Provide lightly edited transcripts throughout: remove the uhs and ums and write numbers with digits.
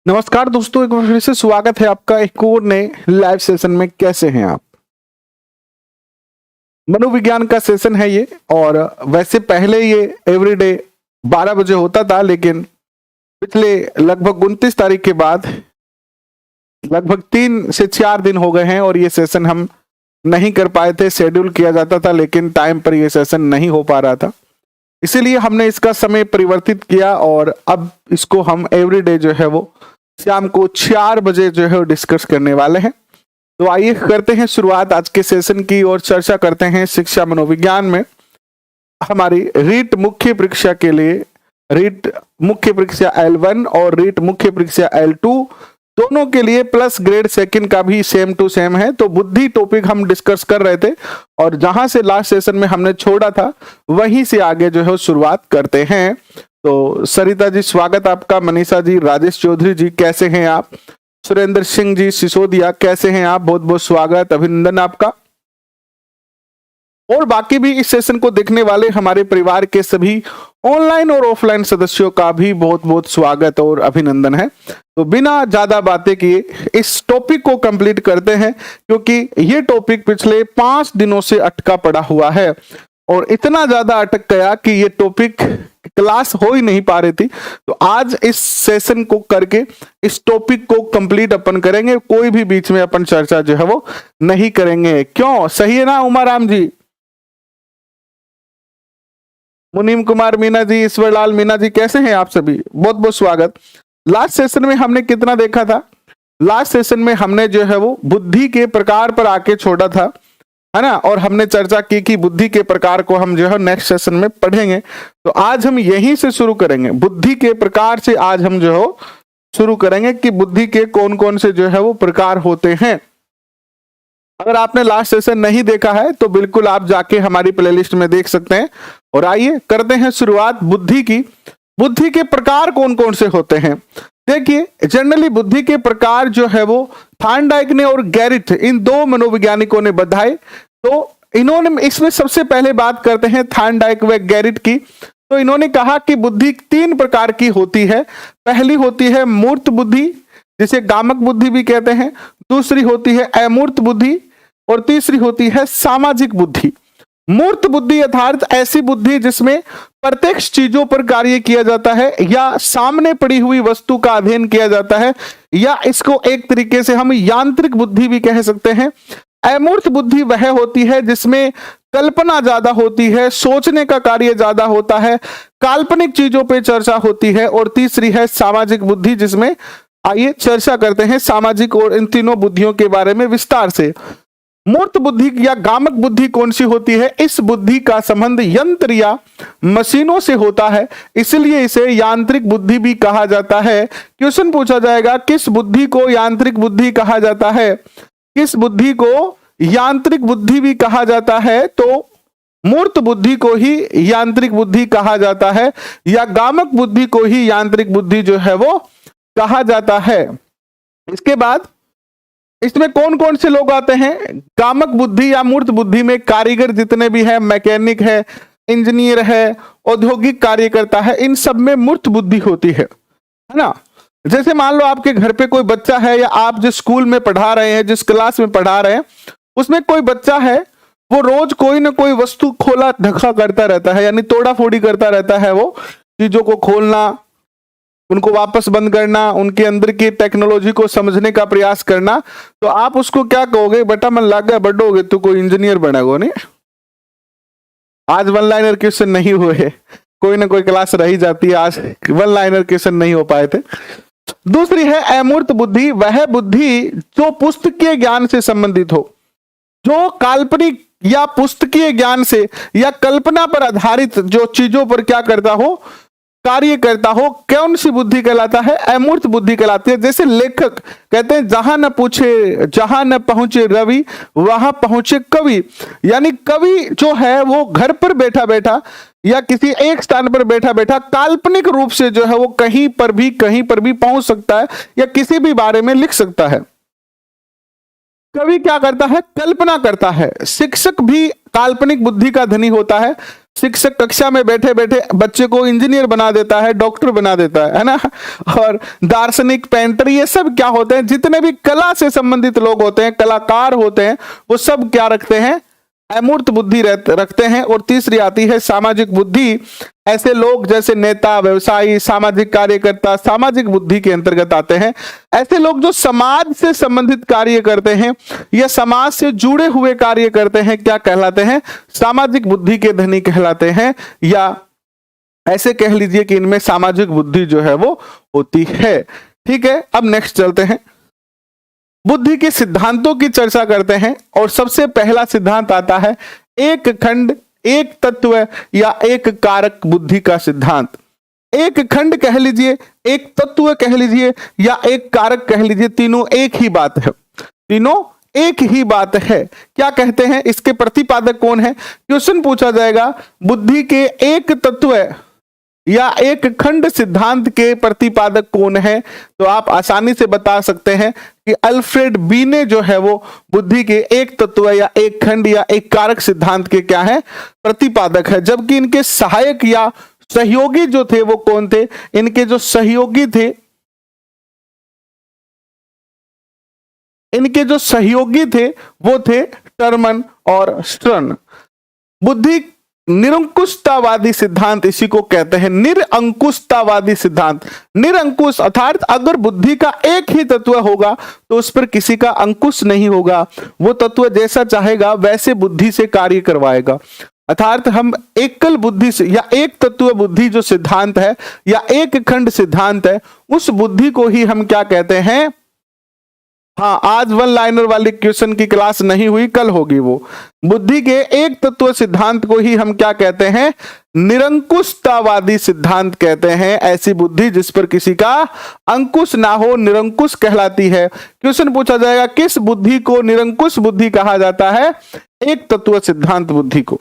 नमस्कार दोस्तों, एक बार फिर से स्वागत है आपका एक और नए लाइव सेशन में। कैसे हैं आप? मनोविज्ञान का सेशन है ये। और वैसे पहले ये एवरीडे 12 बजे होता था, लेकिन पिछले लगभग 29 तारीख के बाद लगभग 3 से 4 दिन हो गए हैं और ये सेशन हम नहीं कर पाए थे। शेड्यूल किया जाता था लेकिन टाइम पर ये सेशन नहीं हो पा रहा था, इसीलिए हमने इसका समय परिवर्तित किया और अब इसको हम एवरीडे जो है वो शाम को 4 बजे जो है डिस्कस करने वाले हैं। तो आइए करते हैं शुरुआत आज के सेशन की और चर्चा करते हैं शिक्षा मनोविज्ञान में हमारी रीट मुख्य परीक्षा के लिए। रीट मुख्य परीक्षा L1 और रीट मुख्य परीक्षा L2 दोनों के लिए प्लस ग्रेड सेकंड का भी सेम टू सेम है। तो बुद्धि टॉपिक हम डिस्कस कर रहे थे और जहां से लास्ट सेशन में हमने छोड़ा था वहीं से आगे जो है शुरुआत करते हैं। तो सरिता जी स्वागत आपका, मनीषा जी, राजेश चौधरी जी कैसे हैं आप, सुरेंद्र सिंह जी सिसोदिया कैसे हैं आप, बहुत बहुत स्वागत अभिनंदन आपका। और बाकी भी इस सेशन को देखने वाले हमारे परिवार के सभी ऑनलाइन और ऑफलाइन सदस्यों का भी बहुत बहुत स्वागत और अभिनंदन है। तो बिना ज्यादा बातें किए इस टॉपिक को कंप्लीट करते हैं, क्योंकि ये टॉपिक पिछले 5 दिनों से अटका पड़ा हुआ है और इतना ज्यादा अटक गया कि ये टॉपिक क्लास हो ही नहीं पा रही थी। तो आज इस सेशन को करके इस टॉपिक को कंप्लीट अपन करेंगे, कोई भी बीच में अपन चर्चा जो है वो नहीं करेंगे। क्यों? सही है ना उमाराम जी, मुनीम कुमार मीना जी, ईश्वरलाल मीना जी कैसे हैं आप सभी, बहुत बहुत स्वागत। लास्ट सेशन में हमने कितना देखा था? लास्ट सेशन में हमने जो है वो बुद्धि के प्रकार पर आके छोड़ा था, है ना, और हमने चर्चा की कि बुद्धि के प्रकार को हम जो है नेक्स्ट सेशन में पढ़ेंगे। तो आज हम यहीं से शुरू करेंगे, बुद्धि के प्रकार से आज हम जो है शुरू करेंगे कि बुद्धि के कौन कौन से जो है वो प्रकार होते हैं। अगर आपने लास्ट सेशन नहीं देखा है तो बिल्कुल आप जाके हमारी प्लेलिस्ट में देख सकते हैं। और आइए करते हैं शुरुआत बुद्धि की। बुद्धि के प्रकार कौन कौन से होते हैं? देखिए, जनरली बुद्धि के प्रकार जो है वो थार्नडाइक ने और गैरिट, इन 2 मनोवैज्ञानिकों ने बताए। तो इन्होंने इसमें सबसे पहले बात करते हैं थार्नडाइक व गैरिट की। तो इन्होंने कहा कि बुद्धि 3 प्रकार की होती है। पहली होती है मूर्त बुद्धि, जिसे गामक बुद्धि भी कहते हैं। दूसरी होती है अमूर्त बुद्धि और तीसरी होती है सामाजिक बुद्धि। मूर्त बुद्धि अर्थात ऐसी बुद्धि जिसमें प्रत्यक्ष चीजों पर कार्य किया जाता है या सामने पड़ी हुई वस्तु का अध्ययन किया जाता है, या इसको एक तरीके से हम यांत्रिक बुद्धि भी कह सकते हैं। अमूर्त बुद्धि वह होती है जिसमें कल्पना ज्यादा होती है, सोचने का कार्य ज्यादा होता है, काल्पनिक चीजों पे चर्चा होती है। और तीसरी है सामाजिक बुद्धि, जिसमें आइए चर्चा करते हैं सामाजिक और इन तीनों बुद्धियों के बारे में विस्तार से। मूर्त बुद्धि या गामक बुद्धि कौन सी होती है? इस बुद्धि का संबंध यंत्र या मशीनों से होता है, इसलिए इसे यांत्रिक बुद्धि भी कहा जाता है। क्वेश्चन पूछा जाएगा, किस बुद्धि को यांत्रिक बुद्धि कहा जाता है? किस बुद्धि को यांत्रिक बुद्धि भी कहा जाता है? तो मूर्त बुद्धि को ही यांत्रिक बुद्धि कहा जाता है, या गामक बुद्धि को ही यांत्रिक बुद्धि जो है वो कहा जाता है। इसके बाद इसमें कौन कौन से लोग आते हैं? गामक बुद्धि या मूर्त बुद्धि में कारीगर जितने भी है, मैकेनिक है, इंजीनियर है, औद्योगिक कार्यकर्ता है, इन सब में मूर्त बुद्धि होती है ना। जैसे मान लो आपके घर पे कोई बच्चा है, या आप जिस स्कूल में पढ़ा रहे हैं, जिस क्लास में पढ़ा रहे हैं, उसमें कोई बच्चा है, वो रोज कोई ना कोई वस्तु खोला ढका करता रहता है, यानी तोड़ा फोड़ी करता रहता है। वो चीजों को खोलना, उनको वापस बंद करना, उनके अंदर की टेक्नोलॉजी को समझने का प्रयास करना। तो आप उसको क्या कहोगे? बेटा मन लग गया, बड़ो होगे तो कोई इंजीनियर बनेगा नहीं। आज वन लाइनर क्वेश्चन नहीं हुए, कोई ना कोई क्लास रही जाती है, आज वन लाइनर क्वेश्चन नहीं हो पाए थे। दूसरी है अमूर्त बुद्धि, वह बुद्धि जो पुस्तकीय ज्ञान से संबंधित हो, जो काल्पनिक या पुस्तकीय ज्ञान से या कल्पना पर आधारित जो चीजों पर क्या करता हो, कार्य करता हो। कौन सी बुद्धि कहलाता है? अमूर्त बुद्धि कहलाती है। जैसे लेखक कहते हैं, जहां न पहुंचे रवि वहां पहुंचे कवि, यानी कवि जो है वो घर पर बैठा बैठा या किसी एक स्थान पर बैठा बैठा काल्पनिक रूप से जो है वो कहीं पर भी पहुंच सकता है या किसी भी बारे में लिख सकता है। कवि क्या करता है? कल्पना करता है। शिक्षक भी काल्पनिक बुद्धि का धनी होता है। शिक्षक कक्षा में बैठे बैठे बच्चे को इंजीनियर बना देता है, डॉक्टर बना देता है ना। और दार्शनिक, पेंटर, ये सब क्या होते हैं, जितने भी कला से संबंधित लोग होते हैं, कलाकार होते हैं, वो सब क्या रखते हैं, अमूर्त बुद्धि रखते हैं। और तीसरी आती है सामाजिक बुद्धि। ऐसे लोग जैसे नेता, व्यवसायी, सामाजिक कार्यकर्ता सामाजिक बुद्धि के अंतर्गत आते हैं। ऐसे लोग जो समाज से संबंधित कार्य करते हैं या समाज से जुड़े हुए कार्य करते हैं, क्या कहलाते हैं, सामाजिक बुद्धि के धनी कहलाते हैं, या ऐसे कह लीजिए कि इनमें सामाजिक बुद्धि जो है वो होती है। ठीक है, अब नेक्स्ट चलते हैं, बुद्धि के सिद्धांतों की चर्चा करते हैं। और सबसे पहला सिद्धांत आता है एक खंड, एक तत्व या एक कारक बुद्धि का सिद्धांत। एक खंड कह लीजिए, एक तत्व कह लीजिए, या एक कारक कह लीजिए, तीनों एक ही बात है, तीनों एक ही बात है। क्या कहते हैं, इसके प्रतिपादक कौन है, क्वेश्चन पूछा जाएगा, बुद्धि के एक तत्व या एक खंड सिद्धांत के प्रतिपादक कौन है, तो आप आसानी से बता सकते हैं कि अल्फ्रेड बीने जो है वो बुद्धि के एक तत्व या एक खंड या एक कारक सिद्धांत के क्या है, प्रतिपादक है। जबकि इनके सहायक या सहयोगी जो थे वो कौन थे, इनके जो सहयोगी थे, इनके जो सहयोगी थे वो थे टर्मन और स्टर्न। बुद्धि निरंकुशतावादी सिद्धांत इसी को कहते हैं, निरंकुशतावादी सिद्धांत। निरंकुश अर्थात अगर बुद्धि का एक ही तत्व होगा तो उस पर किसी का अंकुश नहीं होगा, वो तत्व जैसा चाहेगा वैसे बुद्धि से कार्य करवाएगा। अर्थात हम एकल बुद्धि से या एक तत्व बुद्धि जो सिद्धांत है या एक खंड सिद्धांत है, उस बुद्धि को ही हम क्या कहते हैं, हाँ आज वन लाइनर वाली क्वेश्चन की क्लास नहीं हुई, कल होगी वो। बुद्धि के एक तत्व सिद्धांत को ही हम क्या कहते हैं, निरंकुशतावादी सिद्धांत कहते हैं। ऐसी बुद्धि जिस पर किसी का अंकुश ना हो निरंकुश कहलाती है। क्वेश्चन पूछा जाएगा किस बुद्धि को निरंकुश बुद्धि कहा जाता है, एक तत्व सिद्धांत बुद्धि को।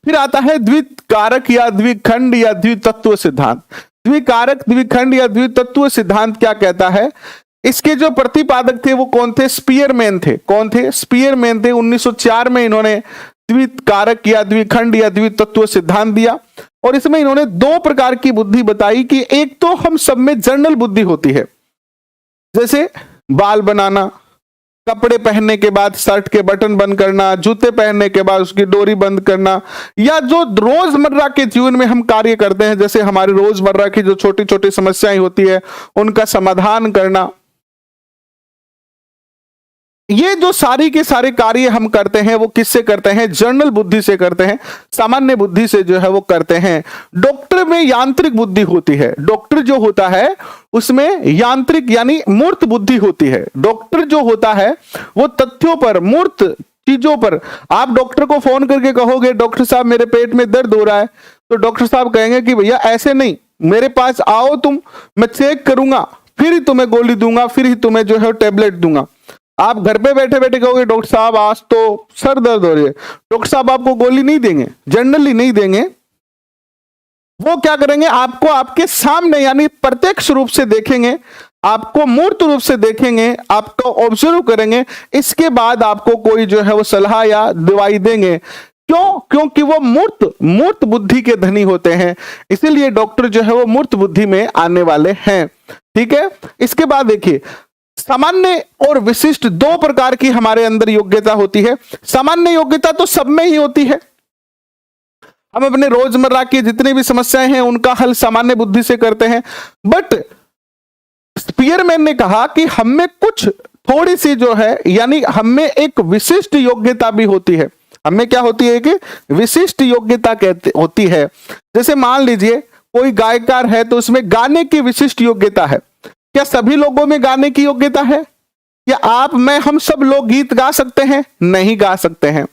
फिर आता है द्विकारक या द्विखंड या द्वितत्व सिद्धांत। द्विकारक, द्विखंड या द्वितत्व सिद्धांत क्या कहता है, इसके जो प्रतिपादक थे वो कौन थे, स्पीयरमैन थे। कौन थे, स्पीयरमैन थे। 1904 में इन्होंने द्विकारक या द्विखंड या द्वितत्व सिद्धांत दिया। और इसमें इन्होंने दो प्रकार की बुद्धि बताई कि एक तो हम सब में जनरल बुद्धि होती है, जैसे बाल बनाना, कपड़े पहनने के बाद शर्ट के बटन बंद करना, जूते पहनने के बाद उसकी डोरी बंद करना, या जो रोजमर्रा के जीवन में हम कार्य करते हैं, जैसे हमारी रोजमर्रा की जो छोटी छोटी समस्याएं होती है उनका समाधान करना। ये जो सारी के सारे कार्य हम करते हैं वो किससे करते हैं, जनरल बुद्धि से करते हैं, सामान्य बुद्धि से जो है वो करते हैं। डॉक्टर में यांत्रिक बुद्धि होती है। डॉक्टर जो होता है उसमें यांत्रिक यानी मूर्त बुद्धि होती है। डॉक्टर जो होता है वो तथ्यों पर, मूर्त चीजों पर, आप डॉक्टर को फोन करके कहोगे डॉक्टर साहब मेरे पेट में दर्द हो रहा है, तो डॉक्टर साहब कहेंगे कि भैया ऐसे नहीं, मेरे पास आओ तुम, मैं चेक करूंगा, फिर ही तुम्हें गोली दूंगा, फिर ही तुम्हें जो है टेबलेट दूंगा। आप घर पे बैठे बैठे कहोगे डॉक्टर साहब आज तो सर दर्द हो रही है, डॉक्टर साहब आपको गोली नहीं देंगे, जनरली नहीं देंगे। वो क्या करेंगे, आपको आपके सामने यानी प्रत्यक्ष रूप से देखेंगे, आपको मूर्त रूप से देखेंगे, आपको ऑब्जर्व करेंगे, इसके बाद आपको कोई जो है वो सलाह या दवाई देंगे। क्यों, क्योंकि वो मूर्त बुद्धि के धनी होते हैं, इसीलिए डॉक्टर जो है वो मूर्त बुद्धि में आने वाले हैं। ठीक है, इसके बाद देखिए सामान्य और विशिष्ट दो प्रकार की हमारे अंदर योग्यता होती है। सामान्य योग्यता तो सब में ही होती है, हम अपने रोजमर्रा की जितनी भी समस्याएं हैं उनका हल सामान्य बुद्धि से करते हैं। बट स्पीयरमैन ने कहा कि हमें कुछ थोड़ी सी जो है यानी हमें एक विशिष्ट योग्यता भी होती है। हमें क्या होती है कि विशिष्ट योग्यता कहते होती है। जैसे मान लीजिए कोई गायकार है तो उसमें गाने की विशिष्ट योग्यता है। क्या सभी लोगों में गाने की योग्यता है? क्या आप, मैं, हम सब लोग गीत गा सकते हैं? नहीं गा सकते हैं।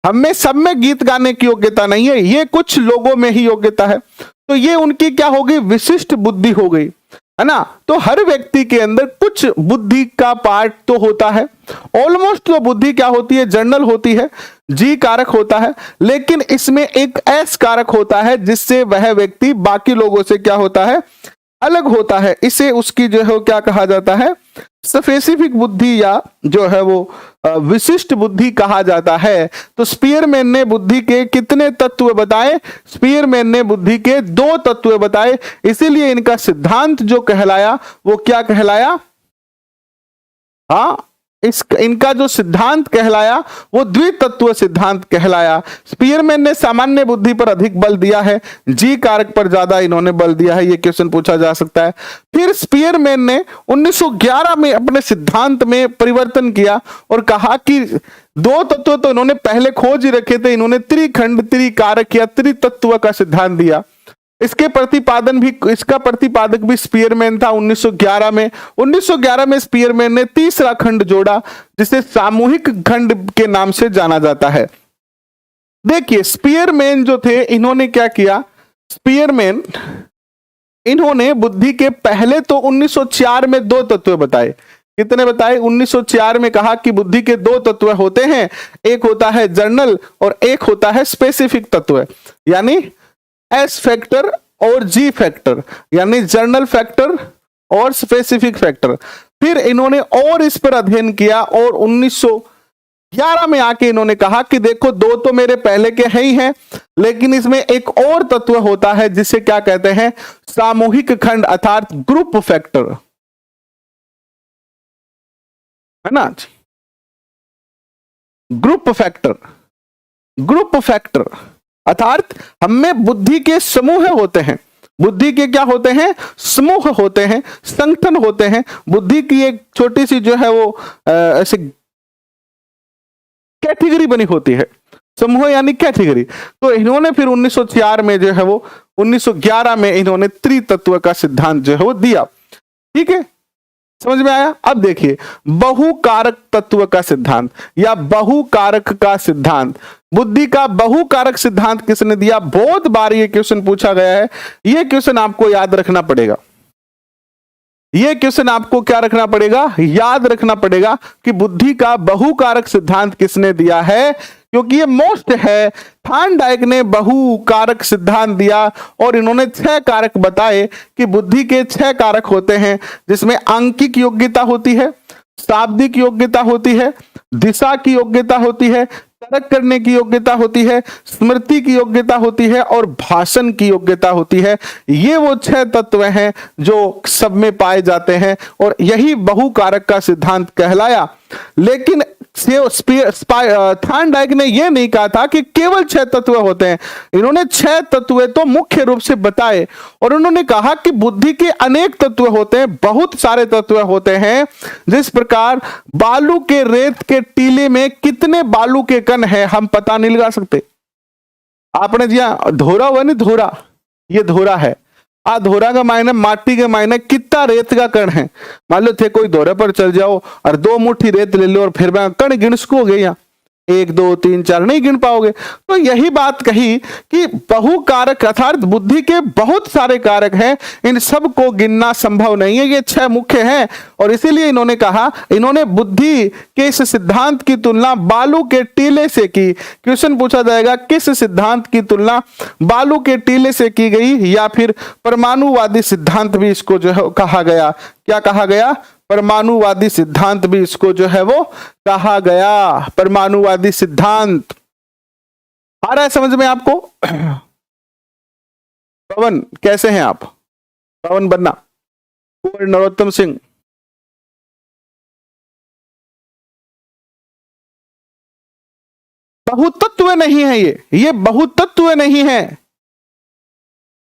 हमें सब में गीत गाने की योग्यता नहीं है, ये कुछ लोगों में ही योग्यता है। तो ये उनकी क्या होगी, विशिष्ट बुद्धि हो गई, है ना। तो हर व्यक्ति के अंदर कुछ बुद्धि का पार्ट तो होता है। ऑलमोस्ट तो बुद्धि क्या होती है, जनरल होती है, जी कारक होता है, लेकिन इसमें एक एस कारक होता है जिससे वह व्यक्ति बाकी लोगों से क्या होता है, अलग होता है, इसे उसकी जो है वो क्या कहा जाता है, स्पेसिफिक बुद्धि या जो है वो विशिष्ट बुद्धि कहा जाता है। तो स्पीयरमैन ने बुद्धि के कितने तत्व बताए? स्पीयरमैन ने बुद्धि के 2 तत्व बताए, इसीलिए इनका सिद्धांत जो कहलाया वो क्या कहलाया? हाँ, इनका जो सिद्धांत कहलाया वो द्वितत्व सिद्धांत कहलाया। स्पीयरमैन ने सामान्य बुद्धि पर अधिक बल दिया है, जी कारक पर ज्यादा इन्होंने बल दिया है, ये क्वेश्चन पूछा जा सकता है। फिर स्पीयरमैन ने 1911 में अपने सिद्धांत में परिवर्तन किया और कहा कि 2 तत्व तो इन्होंने पहले खोज ही रखे थे, इन्होंने त्रिखंड, त्रिकारक या त्रितत्व का सिद्धांत दिया। इसका प्रतिपादक भी स्पीयरमैन था 1911 में। 1911 में स्पीयरमैन ने तीसरा खंड जोड़ा जिसे सामूहिक खंड के नाम से जाना जाता है। देखिए स्पीयरमैन जो थे इन्होंने क्या किया, स्पीयरमैन इन्होंने बुद्धि के पहले तो 1904 में 2 तत्व बताए। कितने बताए? 1904 में कहा कि बुद्धि के 2 तत्व होते हैं, एक होता है जर्नल और एक होता है स्पेसिफिक तत्व, यानी एस फैक्टर और जी फैक्टर, यानी जर्नल फैक्टर और स्पेसिफिक फैक्टर। फिर इन्होंने और इस पर अध्ययन किया और 1911 में आके इन्होंने कहा कि देखो 2 तो मेरे पहले के है ही हैं, लेकिन इसमें एक और तत्व होता है जिसे क्या कहते हैं, सामूहिक खंड अर्थात ग्रुप फैक्टर, है ना? ग्रुप फैक्टर, ग्रुप फैक्टर अर्थात हमें बुद्धि के समूह होते हैं, बुद्धि के क्या होते हैं, समूह होते हैं, संगठन होते हैं। बुद्धि की एक छोटी सी जो है वो ऐसे कैटेगरी बनी होती है, समूह यानी कैटेगरी। तो इन्होंने फिर 1904 में जो है वो 1911 में इन्होंने त्रितत्व का सिद्धांत जो है वो दिया। ठीक है, समझ में आया? अब देखिए बहुकारक तत्व का सिद्धांत या बहुकारक का सिद्धांत, बुद्धि का बहुकारक सिद्धांत किसने दिया? बहुत बार ये क्वेश्चन पूछा गया है, ये क्वेश्चन आपको याद रखना पड़ेगा। ये क्वेश्चन आपको क्या रखना पड़ेगा? याद रखना पड़ेगा कि बुद्धि का बहुकारक सिद्धांत किसने दिया है, क्योंकि ये मोस्ट है। थार्नडाइक ने बहुकारक सिद्धांत दिया और इन्होंने 6 कारक बताए कि बुद्धि के 6 कारक होते हैं, जिसमें आंकिक योग्यता होती है, शाब्दिक योग्यता होती है, दिशा की योग्यता होती है, तर्क करने की योग्यता होती है, स्मृति की योग्यता होती है और भाषण की योग्यता होती है। ये वो 6 तत्व हैं जो सब में पाए जाते हैं और यही बहुकारक का सिद्धांत कहलाया। लेकिन थार्नडाइक ने यह नहीं कहा था कि केवल 6 तत्व होते हैं, इन्होंने 6 तत्व तो मुख्य रूप से बताए और उन्होंने कहा कि बुद्धि के अनेक तत्व होते हैं, बहुत सारे तत्व होते हैं। जिस प्रकार बालू के रेत के टीले में कितने बालू के कण हैं हम पता नहीं लगा सकते। आपने जी धोरा हुआ नहीं, धोरा, ये धोरा है, धोरा का मायने माटी के मायने कितना रेत का कण है। मान लो थे कोई धोरे पर चल जाओ और 2 मुट्ठी रेत ले लो और फिर कण गिन सको गए, यहाँ 1 2 3 4 नहीं गिन पाओगे। तो यही बात कही कि बहुकारक अर्थात बुद्धि के बहुत सारे कारक हैं, इन सब को गिनना संभव नहीं है, ये 6 मुख्य हैं। और इसीलिए इन्होंने कहा, इन्होंने बुद्धि के इस सिद्धांत की तुलना बालू के टीले से की। क्वेश्चन पूछा जाएगा किस सिद्धांत की तुलना बालू के टीले से की गई, या फिर परमाणुवादी सिद्धांत भी इसको जो है कहा गया। क्या कहा गया? परमाणुवादी सिद्धांत भी इसको जो है वो कहा गया, परमाणुवादी सिद्धांत। आ रहा है समझ में आपको? पवन कैसे हैं आप? पवन बन्ना, कुंवर नरोत्तम सिंह, बहुतत्व नहीं है, ये बहुतत्व नहीं है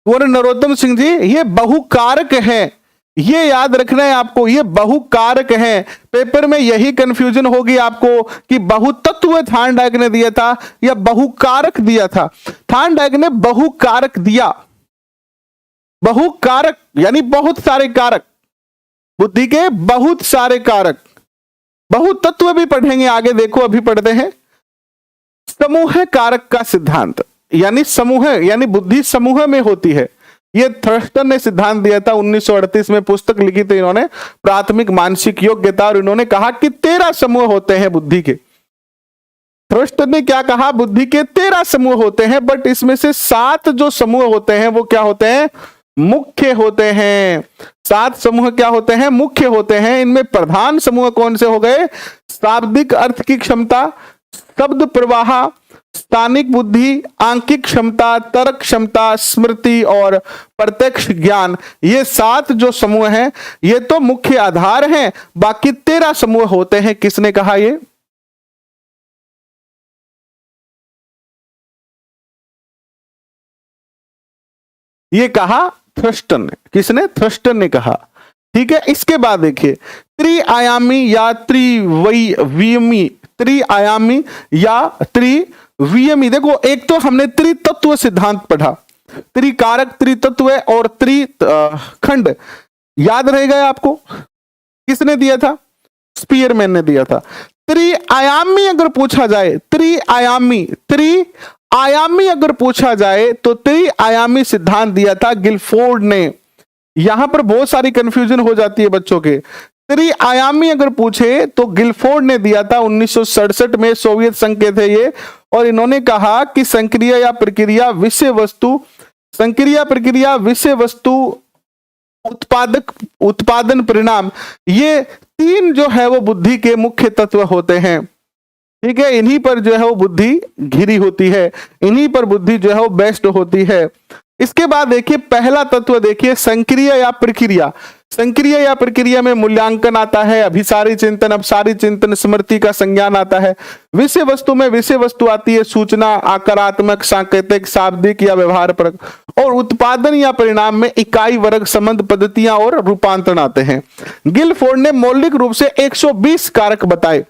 कुंवर नरोत्तम सिंह जी, ये बहुकारक है। ये याद रखना है आपको, ये बहुकारक है। पेपर में यही कंफ्यूजन होगी आपको कि बहुतत्व थार्नडाइक ने दिया था या बहुकारक दिया था। थार्नडाइक ने बहुकारक दिया, बहुकारक यानी बहुत सारे कारक, बुद्धि के बहुत सारे कारक। बहुतत्व भी पढ़ेंगे आगे, देखो अभी पढ़ते हैं समूह कारक का सिद्धांत, यानी समूह यानी बुद्धि समूह में होती है। ये थ्रस्टन ने सिद्धांत दिया था 1938 में, पुस्तक लिखी थी इन्होंने प्राथमिक मानसिक योग्यता, और इन्होंने कहा कि 13 समूह होते हैं बुद्धि के। थ्रस्टन ने क्या कहा? बुद्धि के 13 समूह होते हैं, बट इसमें से 7 जो समूह होते हैं वो क्या होते हैं? मुख्य होते हैं। 7 समूह क्या होते हैं? मुख्य होते हैं। इनमें प्रधान समूह कौन से हो गए? शाब्दिक अर्थ की क्षमता, शब्द प्रवाह, स्थानिक बुद्धि, आंकिक क्षमता, तर्क क्षमता, स्मृति और प्रत्यक्ष ज्ञान। ये 7 जो समूह हैं ये तो मुख्य आधार हैं। बाकी 13 समूह होते हैं। किसने कहा ये? ये कहा थ्रस्टन ने। किसने? थ्रस्टन ने कहा। ठीक है, इसके बाद देखिए त्रिआयामी या त्रिवियमी, त्रिआयामी या त्रिवियमी। देखो एक तो हमने त्रितत्व सिद्धांत पढ़ा, त्रिकारक, त्रितत्व और त्रिखंड याद रहेगा आपको? किसने दिया था? स्पीयरमैन ने दिया था। त्रिआयामी अगर पूछा जाए, त्रिआयामी अगर पूछा जाए तो त्रिआयामी सिद्धांत दिया था गिलफोर्ड ने। यहां पर बहुत सारी कंफ्यूजन हो जाती है बच्चों के। त्रिआयामी अगर पूछे तो गिलफोर्ड ने दिया था 1967 में, सोवियत संघ के थे ये। और इन्होंने कहा कि संक्रिया या प्रक्रिया, विषय वस्तु, संक्रिया प्रक्रिया, विषय वस्तु, उत्पादन परिणाम, ये 3 जो है वो बुद्धि के मुख्य तत्व होते हैं। ठीक है, इन्हीं पर जो है वो बुद्धि घिरी होती है, इन्हीं पर बुद्धि जो है वो बेस्ट होती है। इसके बाद देखिए पहला तत्व देखिए संक्रिया या प्रक्रिया। संक्रिया या प्रक्रिया में मूल्यांकन आता है, अभिसारी चिंतन, अपसारी चिंतन, स्मृति का संज्ञान आता है। विषय वस्तु में विषय वस्तु आती है, सूचना, आकारात्मक, सांकेतिक, शाब्दिक या व्यवहार परक। और उत्पादन या परिणाम में इकाई, वर्ग, संबंध, पद्धतियां और रूपांतरण आते हैं। गिलफोर्ड ने मौलिक रूप से 120 कारक बताए।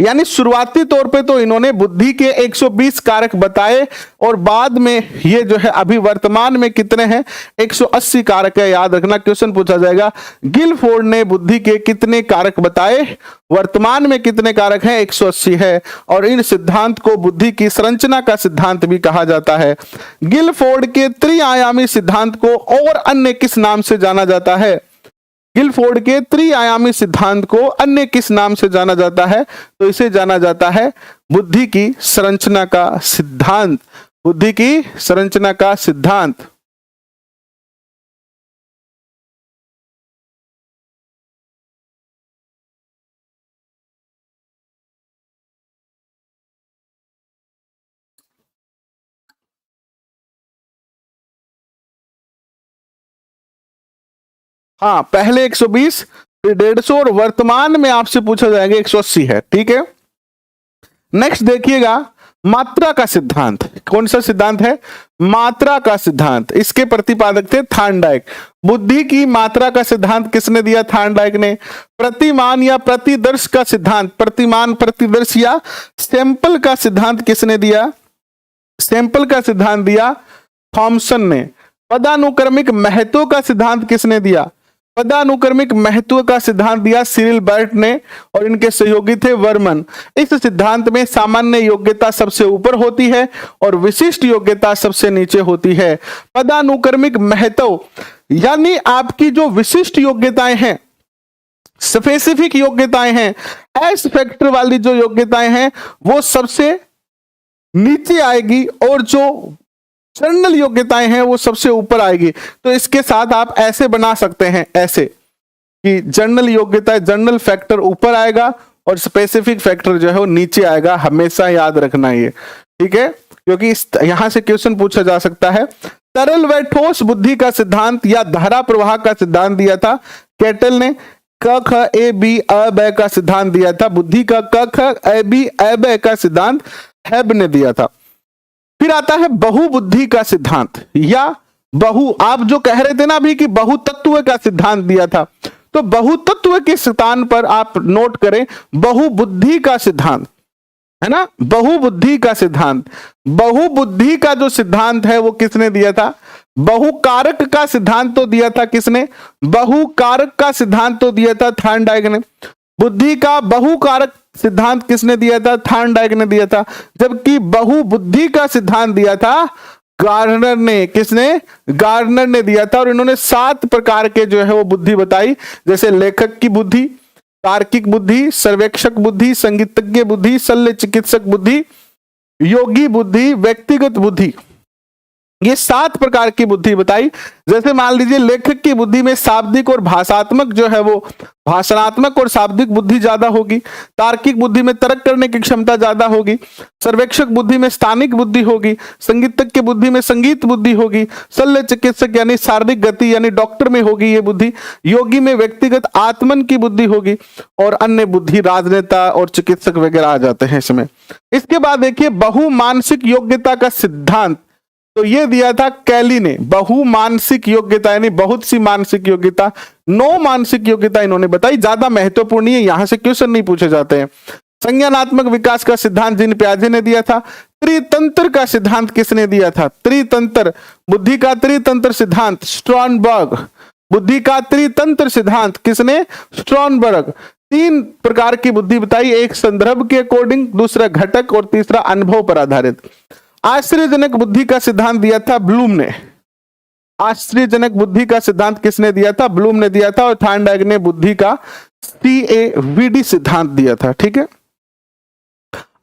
यानी शुरुआती तौर पे तो इन्होंने बुद्धि के 120 कारक बताए और बाद में ये जो है अभी वर्तमान में कितने हैं? 180 कारक है। याद रखना, क्वेश्चन पूछा जाएगा गिलफोर्ड ने बुद्धि के कितने कारक बताए, वर्तमान में कितने कारक हैं? 180 है। और इन सिद्धांत को बुद्धि की संरचना का सिद्धांत भी कहा जाता है। गिलफोर्ड के त्रिआयामी सिद्धांत को और अन्य किस नाम से जाना जाता है? गिलफोर्ड के त्रिआयामी सिद्धांत को अन्य किस नाम से जाना जाता है? तो इसे जाना जाता है बुद्धि की संरचना का सिद्धांत। बुद्धि की संरचना का सिद्धांत। हाँ, पहले 120, फिर 150 और वर्तमान में आपसे पूछा जाएगा 180 है। ठीक है, नेक्स्ट देखिएगा मात्रा का सिद्धांत। कौन सा सिद्धांत है? मात्रा का सिद्धांत। इसके प्रतिपादक थे थार्नडाइक। बुद्धि की मात्रा का सिद्धांत किसने दिया? थार्नडाइक ने। प्रतिमान या प्रतिदर्श का सिद्धांत, प्रतिमान, प्रतिदर्श या सैंपल का सिद्धांत किसने दिया? सैंपल का सिद्धांत दिया थॉमसन ने। पदानुक्रमिक महत्व का सिद्धांत किसने दिया? पदानुक्रमिक महत्व का सिद्धांत दिया सिरिल बर्ट ने और इनके सहयोगी थे वर्मन। इस सिद्धांत में सामान्य योग्यता सबसे ऊपर होती है और विशिष्ट योग्यता सबसे नीचे होती है। पदानुक्रमिक महत्व यानी आपकी जो विशिष्ट योग्यताएं हैं, स्पेसिफिक योग्यताएं हैं, एस फैक्टर वाली जो योग्यताएं हैं वो सबसे नीचे आएगी और जो जनरल योग्यताएं हैं वो सबसे ऊपर आएगी। तो इसके साथ आप ऐसे बना सकते हैं, ऐसे कि जनरल योग्यता, जनरल फैक्टर ऊपर आएगा और स्पेसिफिक फैक्टर जो है वो नीचे आएगा। हमेशा याद रखना ये, ठीक है, क्योंकि यहां से क्वेश्चन पूछा जा सकता है। तरल व ठोस बुद्धि का सिद्धांत या धारा प्रवाह का सिद्धांत दिया था कैटल ने। क ख ए बी अ ब का सिद्धांत दिया था बुद्धि का। क ख ए बी अ ब का सिद्धांत हेब ने दिया था। फिर आता है बहुबुद्धि का सिद्धांत या आप जो कह रहे थे ना अभी कि बहुतत्व का सिद्धांत दिया था, तो बहुतत्व के स्थान पर आप नोट करें बहुबुद्धि का सिद्धांत, है ना, बहुबुद्धि का सिद्धांत। बहुबुद्धि का जो सिद्धांत है वो किसने दिया था? बहुकारक का सिद्धांत तो दिया था किसने? बहुकारक का सिद्धांत तो दिया था थार्नडाइक ने। बुद्धि का बहुकारक सिद्धांत किसने दिया था? थार्नडाइक ने दिया था। जबकि बहुबुद्धि का सिद्धांत दिया था गार्डनर ने। किसने? गार्डनर ने दिया था। और इन्होंने 7 प्रकार के जो है वो बुद्धि बताई, जैसे लेखक की बुद्धि, तार्किक बुद्धि, सर्वेक्षक बुद्धि, संगीतज्ञ बुद्धि, शल्य चिकित्सक बुद्धि, योगी बुद्धि, व्यक्तिगत बुद्धि। ये 7 प्रकार की बुद्धि बताई। जैसे मान लीजिए लेखक की बुद्धि में शाब्दिक और भाषात्मक जो है वो भाषणात्मक और शाब्दिक बुद्धि ज्यादा होगी, तार्किक बुद्धि में तर्क करने की क्षमता ज्यादा होगी, सर्वेक्षक बुद्धि में स्थानिक बुद्धि होगी, संगीतज्ञ की बुद्धि में संगीत बुद्धि होगी, शल्य चिकित्सक यानी शारीरिक गति यानी डॉक्टर में होगी ये बुद्धि, योगी में व्यक्तिगत आत्मन की बुद्धि होगी, और अन्य बुद्धि राजनेता और चिकित्सक वगैरह आ जाते हैं इसमें। इसके बाद देखिए बहुमानसिक योग्यता का सिद्धांत, तो ये दिया था कैली ने, बहुमानसिक योग्यता यानी बहुत सी मानसिक योग्यता, 9 मानसिक योग्यता इन्होंने बताई, ज्यादा महत्वपूर्ण नहीं है, यहां से क्वेश्चन नहीं पूछे जाते हैं। संज्ञानात्मक विकास का सिद्धांत जीन पियाजे ने दिया था। त्रितंत्र का सिद्धांत किसने दिया था? त्रितंत्र, बुद्धि का त्रितंत्र सिद्धांत स्ट्रॉनबर्ग, बुद्धि का त्रितंत्र सिद्धांत किसने? स्ट्रॉनबर्ग। 3 प्रकार की बुद्धि बताई, एक संदर्भ के अकॉर्डिंग, दूसरा घटक और तीसरा अनुभव पर आधारित। आश्चर्यजनक बुद्धि का सिद्धांत दिया था ब्लूम ने, आश्चर्यजनक बुद्धि का सिद्धांत किसने दिया था? ब्लूम ने दिया था। और थॉर्नडाइक ने बुद्धि का CAVD सिद्धांत दिया था। ठीक है,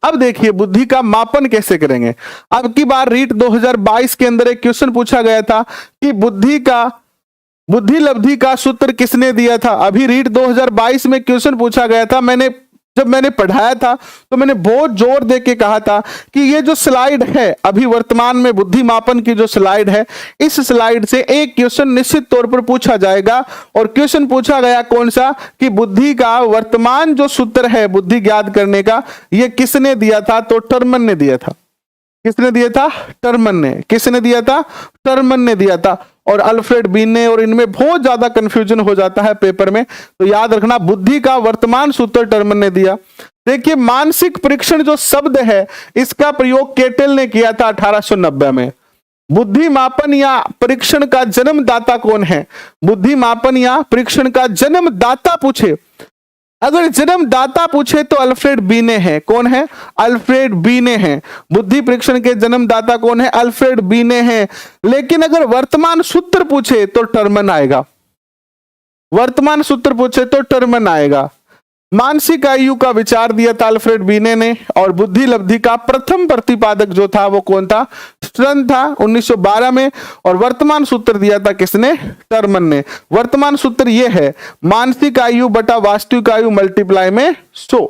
अब देखिए बुद्धि का मापन कैसे करेंगे। अब की बार रीट 2022 के अंदर एक क्वेश्चन पूछा गया था कि बुद्धि लब्धि का सूत्र किसने दिया था। अभी रीट 2022 में क्वेश्चन पूछा गया था, जब मैंने पढ़ाया था तो मैंने बहुत जोर दे के कहा था कि ये जो स्लाइड है अभी वर्तमान में बुद्धि मापन की जो स्लाइड है, इस स्लाइड से एक क्वेश्चन निश्चित तौर पर पूछा जाएगा। और क्वेश्चन पूछा गया कौन सा कि बुद्धि का वर्तमान जो सूत्र है बुद्धि ज्ञात करने का, ये किसने दिया था? तो टर्मन ने दिया था। किसने दिया था? टर्मन ने। किसने दिया था? टर्मन ने दिया था। और अल्फ्रेड बीन ने, और इनमें बहुत ज्यादा कंफ्यूजन हो जाता है पेपर में, तो याद रखना बुद्धि का वर्तमान सूत्र टर्मन ने दिया। देखिए मानसिक परीक्षण जो शब्द है इसका प्रयोग केटेल ने किया था 1890 में। बुद्धि मापन या परीक्षण का जन्मदाता कौन है? बुद्धि मापन या परीक्षण का जन्मदाता पूछे, अगर जन्मदाता पूछे तो अल्फ्रेड बीने हैं। कौन है? अल्फ्रेड बीने हैं। बुद्धि परीक्षण के जन्मदाता कौन है? अल्फ्रेड बीने हैं। लेकिन अगर वर्तमान सूत्र पूछे तो टर्मन आएगा, वर्तमान सूत्र पूछे तो टर्मन आएगा। मानसिक आयु का विचार दिया था अल्फ्रेड बीने ने, और बुद्धि लब्धि का प्रथम प्रतिपादक जो था वो कौन था? स्ट्रन था 1912 में। और वर्तमान सूत्र दिया था किसने? टर्मन ने। वर्तमान सूत्र ये है मानसिक आयु बटा वास्तविक आयु मल्टीप्लाई में 100।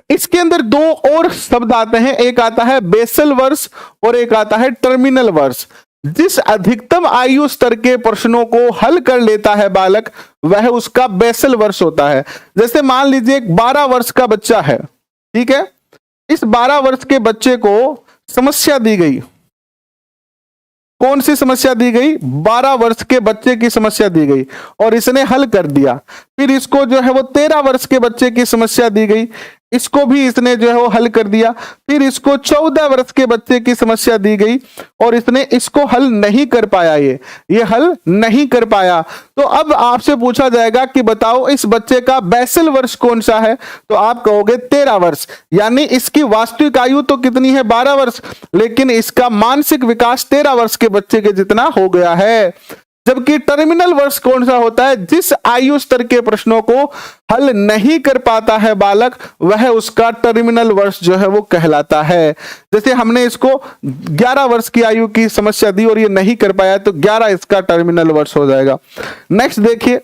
इसके अंदर 2 और शब्द आते हैं, एक आता है बेसल वर्ष और एक आता है टर्मिनल वर्ष। जिस अधिकतम आयु स्तर के प्रश्नों को हल कर लेता है बालक, वह उसका बेसल वर्ष होता है। जैसे मान लीजिए एक 12 वर्ष का बच्चा है, ठीक है, इस 12 वर्ष के बच्चे को समस्या दी गई। कौन सी समस्या दी गई? 12 वर्ष के बच्चे की समस्या दी गई और इसने हल कर दिया। फिर इसको जो है वो 13 वर्ष के बच्चे की समस्या दी गई, इसको भी इसने जो है वो हल कर दिया। फिर इसको 14 वर्ष के बच्चे की समस्या दी गई और इसने इसको हल नहीं कर पाया, ये हल नहीं कर पाया। तो अब आपसे पूछा जाएगा कि बताओ इस बच्चे का बेसल वर्ष कौन सा है? तो आप कहोगे 13 वर्ष, यानी इसकी वास्तविक आयु तो कितनी है? 12 वर्ष, लेकिन इसका मानसिक विकास 13 वर्ष के बच्चे के जितना हो गया है। जबकि टर्मिनल वर्ष कौन सा होता है? जिस आयु स्तर के प्रश्नों को हल नहीं कर पाता है बालक, वह उसका टर्मिनल वर्ष जो है वो कहलाता है। जैसे हमने इसको 11 वर्ष की आयु की समस्या दी और ये नहीं कर पाया, तो 11 इसका टर्मिनल वर्ष हो जाएगा। नेक्स्ट देखिए,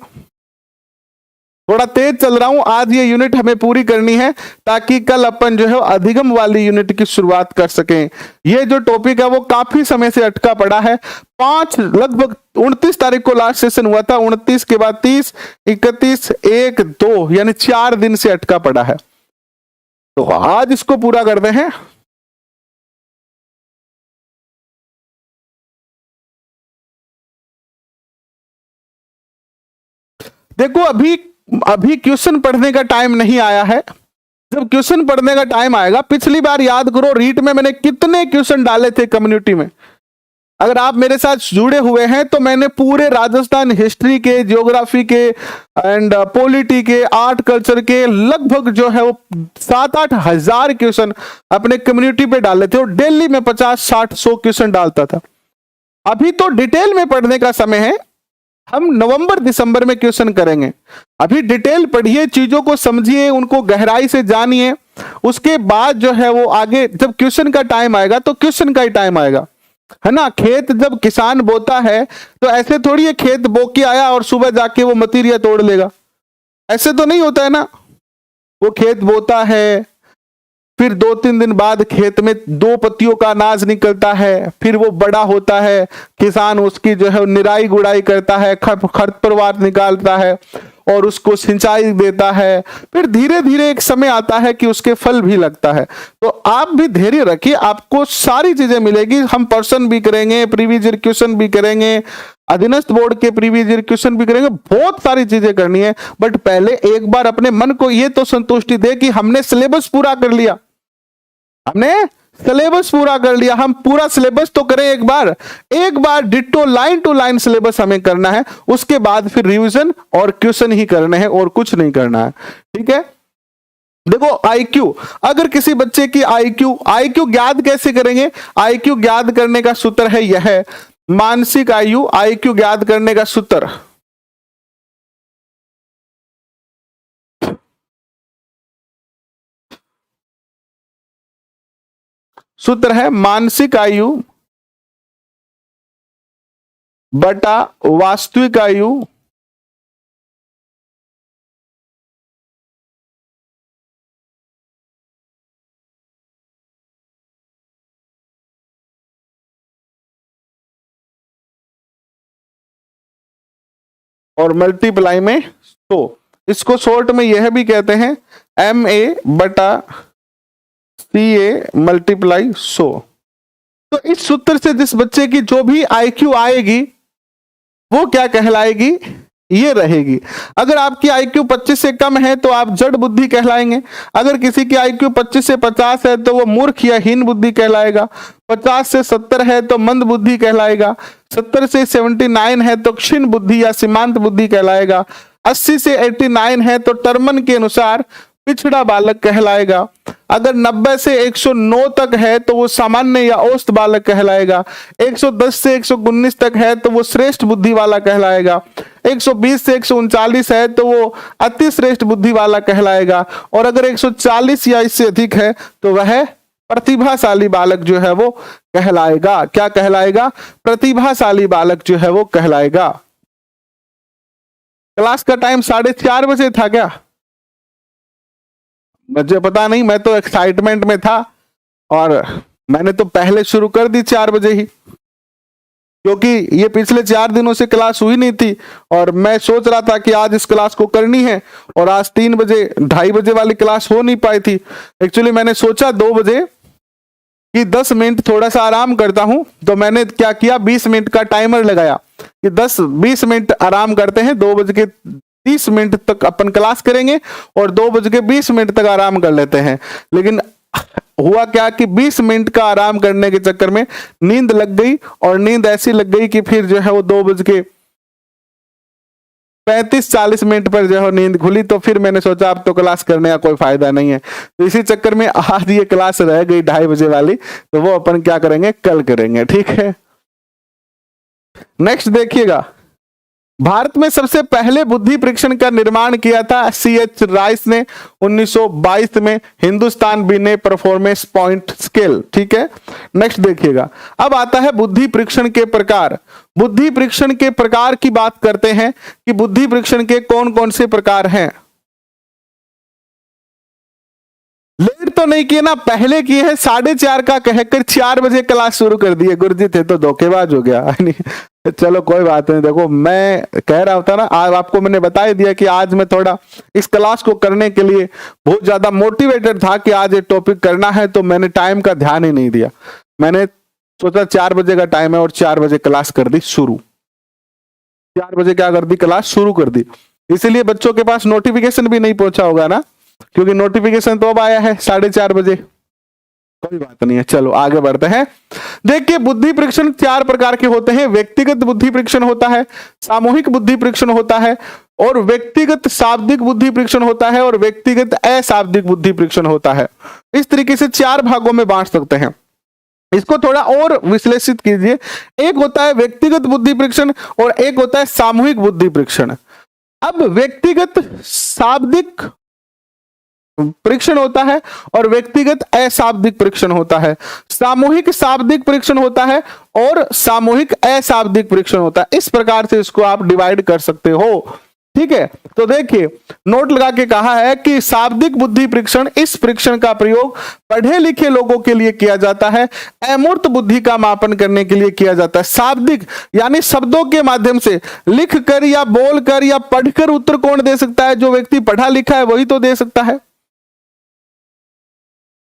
थोड़ा तेज चल रहा हूं, आज ये यूनिट हमें पूरी करनी है ताकि कल अपन जो है अधिगम वाली यूनिट की शुरुआत कर सकें। ये जो टॉपिक है वो काफी समय से अटका पड़ा है। लगभग 29 तारीख को लास्ट सेशन हुआ था, 29 के बाद 30, 31, 1, 2 यानी 4 दिन से अटका पड़ा है। तो आज इसको पूरा करते हैं। देखो अभी क्वेश्चन पढ़ने का टाइम नहीं आया है। जब क्वेश्चन पढ़ने का टाइम आएगा, पिछली बार याद करो रीट में मैंने कितने क्वेश्चन डाले थे कम्युनिटी में। अगर आप मेरे साथ जुड़े हुए हैं तो मैंने पूरे राजस्थान हिस्ट्री के, ज्योग्राफी के एंड पॉलिटी के, आर्ट कल्चर के लगभग जो है वो 7-8 हजार क्वेश्चन अपने कम्युनिटी पे डाले थे और डेली में 50, 60, 100 क्वेश्चन डालता था। अभी तो डिटेल में पढ़ने का समय है। हम नवंबर दिसंबर में क्वेश्चन करेंगे। अभी डिटेल पढ़िए, चीजों को समझिए, उनको गहराई से जानिए। उसके बाद जो है वो आगे जब क्वेश्चन का टाइम आएगा तो क्वेश्चन का ही टाइम आएगा, है ना। खेत जब किसान बोता है तो ऐसे थोड़ी है खेत बो के आया और सुबह जाके वो मतीरिया तोड़ लेगा, ऐसे तो नहीं होता है ना। वो खेत बोता है, फिर 2-3 दिन बाद खेत में 2 पत्तियों का अनाज निकलता है, फिर वो बड़ा होता है, किसान उसकी जो है निराई गुड़ाई करता है, खरपतवार निकालता है और उसको सिंचाई देता है, फिर धीरे धीरे एक समय आता है कि उसके फल भी लगता है। तो आप भी धैर्य रखिए, आपको सारी चीजें मिलेगी। हम पर्सन भी करेंगे, प्रीवियस ईयर क्वेश्चन भी करेंगे, अधीनस्थ बोर्ड के प्रीवियस ईयर क्वेश्चन भी करेंगे, बहुत सारी चीजें करनी है। बट पहले एक बार अपने मन को यह तो संतुष्टि दे कि हमने सिलेबस पूरा कर लिया, हमने सिलेबस पूरा कर लिया। हम पूरा सिलेबस तो करें एक बार ditto line to line syllabus हमें करना है। उसके बाद फिर रिवीजन और क्वेश्चन ही करने हैं और कुछ नहीं करना है, ठीक है। देखो आईक्यू, अगर किसी बच्चे की आईक्यू ज्ञात कैसे करेंगे? आईक्यू ज्ञात करने का सूत्र है यह, मानसिक आयु आईक्यू ज्ञात करने का सूत्र है मानसिक आयु बटा वास्तविक आयु और मल्टीप्लाई में 100। इसको शॉर्ट में यह भी कहते हैं MA बटा CA मल्टीप्लाई 100। तो इस सूत्र से जिस बच्चे की जो भी आईक्यू आएगी वो क्या कहलाएगी? ये रहेगी। अगर आपकी आईक्यू 25 से कम है तो आप जड़ बुद्धि कहलाएंगे। अगर किसी की आईक्यू 25 से 50 है तो वो मूर्ख या हीन बुद्धि कहलाएगा। 50 से 70 है तो मंद बुद्धि कहलाएगा। 70 से 79 है तो क्षीण बुद्धि या सीमांत बुद्धि कहलाएगा। 80 से 89 है तो टर्मन के अनुसार पिछड़ा बालक कहलाएगा। अगर 90 से 109 तक है तो वो सामान्य या औसत बालक कहलाएगा। 110 से 119 तक है तो वो श्रेष्ठ बुद्धि वाला कहलाएगा। 120 से 139 है तो वो अति श्रेष्ठ बुद्धि वाला कहलाएगा। और अगर 140 या इससे अधिक है तो वह प्रतिभाशाली बालक जो है वो कहलाएगा। क्या कहलाएगा? प्रतिभाशाली बालक जो है वो कहलाएगा। क्लास का टाइम 4:30 बजे था क्या? मुझे पता नहीं, मैं तो एक्साइटमेंट में था और मैंने तो पहले शुरू कर दी 4 बजे ही, क्योंकि ये पिछले 4 दिनों से क्लास हुई नहीं थी और मैं सोच रहा था कि आज इस क्लास को करनी है और आज 3 बजे 2:30 बजे वाली क्लास हो नहीं पाई थी। एक्चुअली मैंने सोचा 2 बजे कि 10 मिनट थोड़ा सा आराम करता हूं, तो मैंने क्या किया 20 मिनट का टाइमर लगाया कि 10-20 मिनट आराम करते हैं, 2:30 मिनट तक अपन क्लास करेंगे और 2:20 मिनट तक आराम कर लेते हैं। लेकिन हुआ क्या कि 20 मिनट का आराम करने के चक्कर में नींद लग गई और नींद ऐसी लग गई कि फिर जो है वो 2:35-40 मिनट पर जो है नींद खुली। तो फिर मैंने सोचा अब तो क्लास करने का कोई फायदा नहीं है, तो इसी चक्कर में आज ये क्लास रह गई 2:30 बजे वाली, तो वो अपन क्या करेंगे, कल करेंगे, ठीक है। नेक्स्ट देखिएगा, भारत में सबसे पहले बुद्धि परीक्षण का निर्माण किया था CH राइस ने 1922 में, हिंदुस्तान बिने परफॉर्मेंस पॉइंट स्केल, ठीक है। नेक्स्ट देखिएगा, अब आता है बुद्धि परीक्षण के प्रकार। बुद्धि परीक्षण के प्रकार की बात करते हैं कि बुद्धि परीक्षण के कौन कौन से प्रकार हैं। लेट तो नहीं किए ना, पहले किए हैं 4:30 का कहकर 4 बजे क्लास शुरू कर दिए। गुरुजी थे तो धोखेबाज हो गया। चलो कोई बात नहीं। देखो मैं कह रहा था ना, आज आपको मैंने बता ही दिया कि आज मैं थोड़ा इस क्लास को करने के लिए बहुत ज्यादा मोटिवेटेड था कि आज ये टॉपिक करना है, तो मैंने टाइम का ध्यान ही नहीं दिया। मैंने सोचा 4 बजे का टाइम है और 4 बजे क्लास कर दी शुरू। 4 बजे क्या कर दी, क्लास शुरू कर दी। इसीलिए बच्चों के पास नोटिफिकेशन भी नहीं पहुंचा होगा ना, क्योंकि नोटिफिकेशन तो अब आया है 4:30 बजे। कोई बात नहीं है, चलो आगे बढ़ते हैं। देखिए बुद्धि परीक्षण 4 प्रकार के होते हैं। व्यक्तिगत बुद्धि परीक्षण होता है, सामूहिक बुद्धि परीक्षण होता है, और व्यक्तिगत शाब्दिक बुद्धि परीक्षण होता है, और व्यक्तिगत अशाब्दिक बुद्धि परीक्षण होता है। इस तरीके से 4 भागों में बांट सकते हैं। इसको थोड़ा और विश्लेषित कीजिए। एक होता है व्यक्तिगत बुद्धि परीक्षण और एक होता है सामूहिक बुद्धि परीक्षण। अब व्यक्तिगत शाब्दिक परीक्षण होता है और व्यक्तिगत अशाब्दिक परीक्षण होता है। सामूहिक शाब्दिक परीक्षण होता है और सामूहिक अशाब्दिक परीक्षण होता है। इस प्रकार से इसको आप डिवाइड कर सकते हो। ठीक है, तो देखिए नोट लगा के कहा है कि शाब्दिक बुद्धि परीक्षण, इस परीक्षण का प्रयोग पढ़े लिखे लोगों के लिए किया जाता है, अमूर्त बुद्धि का मापन करने के लिए किया जाता है। शाब्दिक यानी शब्दों के माध्यम से लिख कर या बोल कर या पढ़कर उत्तर कौन दे सकता है? जो व्यक्ति पढ़ा लिखा है वही तो दे सकता है,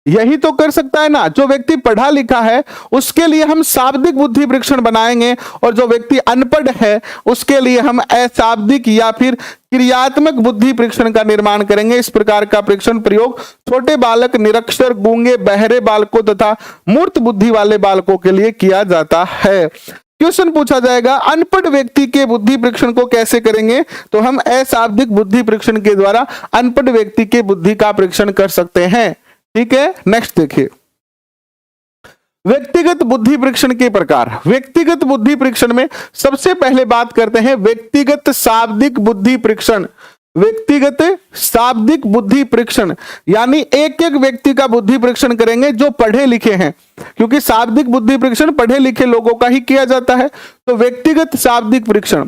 यही तो कर सकता है ना। जो व्यक्ति पढ़ा लिखा है उसके लिए हम शाब्दिक बुद्धि परीक्षण बनाएंगे और जो व्यक्ति अनपढ़ है उसके लिए हम अशाब्दिक या फिर क्रियात्मक बुद्धि परीक्षण का निर्माण करेंगे। इस प्रकार का परीक्षण प्रयोग छोटे बालक, निरक्षर, गूंगे, बहरे बालकों तथा मूर्त बुद्धि वाले बालकों के लिए किया जाता है। क्वेश्चन पूछा जाएगा अनपढ़ व्यक्ति के बुद्धि परीक्षण को कैसे करेंगे? तो हम अशाब्दिक बुद्धि परीक्षण के द्वारा अनपढ़ व्यक्ति के बुद्धि का परीक्षण कर सकते हैं। ठीक है, नेक्स्ट देखिए व्यक्तिगत बुद्धि परीक्षण के प्रकार। व्यक्तिगत बुद्धि परीक्षण में सबसे पहले बात करते हैं व्यक्तिगत शाब्दिक बुद्धि परीक्षण। व्यक्तिगत शाब्दिक बुद्धि परीक्षण यानी एक एक व्यक्ति का बुद्धि परीक्षण करेंगे जो पढ़े लिखे हैं, क्योंकि शाब्दिक बुद्धि परीक्षण पढ़े लिखे लोगों का ही किया जाता है। तो व्यक्तिगत शाब्दिक परीक्षण,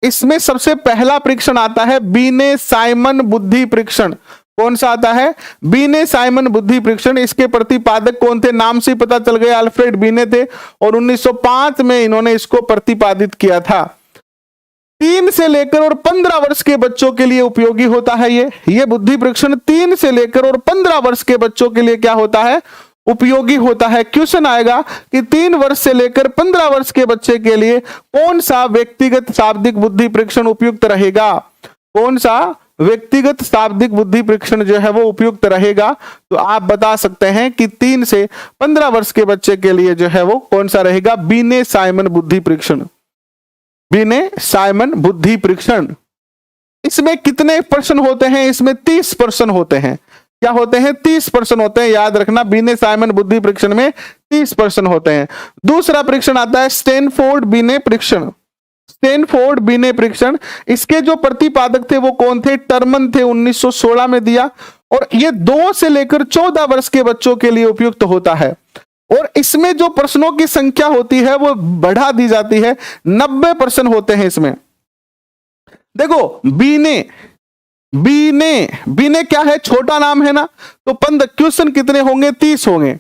इसमें सबसे पहला परीक्षण आता है बीने साइमन बुद्धि परीक्षण। कौन सा आता है? बीने साइमन बुद्धि परीक्षण। इसके प्रतिपादक कौन थे? नाम से पता चल गया, अल्फ्रेड बीने थे और 1905 में इन्होंने इसको प्रतिपादित किया था। 3 से लेकर और 15 वर्ष के बच्चों के लिए उपयोगी होता है ये बुद्धि परीक्षण 3 से लेकर और 15 वर्ष के बच्चों के लिए क्या होता है? उपयोगी होता है। क्वेश्चन आएगा कि 3 वर्ष से लेकर 15 वर्ष के बच्चे के लिए कौन सा व्यक्तिगत शाब्दिक बुद्धि परीक्षण उपयुक्त रहेगा? कौन सा व्यक्तिगत शाब्दिक बुद्धि परीक्षण जो है वो उपयुक्त रहेगा? तो आप बता सकते हैं कि 3 से 15 वर्ष के बच्चे के लिए जो है वो कौन सा रहेगा? बीने साइमन बुद्धि परीक्षण। बीने साइमन बुद्धि परीक्षण। इसमें कितने प्रश्न होते हैं? इसमें 30 प्रश्न होते हैं। क्या होते हैं? 30 प्रश्न होते हैं, याद रखना। बीने साइमन बुद्धि परीक्षण में 30 प्रश्न होते हैं। दूसरा परीक्षण आता है स्टैनफोर्ड बीने परीक्षण। स्टैनफोर्ड बीने परीक्षण, इसके जो प्रतिपादक थे वो कौन थे? टर्मन थे, 1916 में दिया। और ये 2 से लेकर 14 वर्ष के बच्चों के लिए उपयुक्त होता है। और इसमें जो प्रश्नों की संख्या होती है वो बढ़ा दी जाती है, 90 प्रश्न होते हैं इसमें। देखो बीने, बीने बीने क्या है? छोटा नाम है ना, तो 15 क्वेश्चन कितने होंगे? 30 होंगे।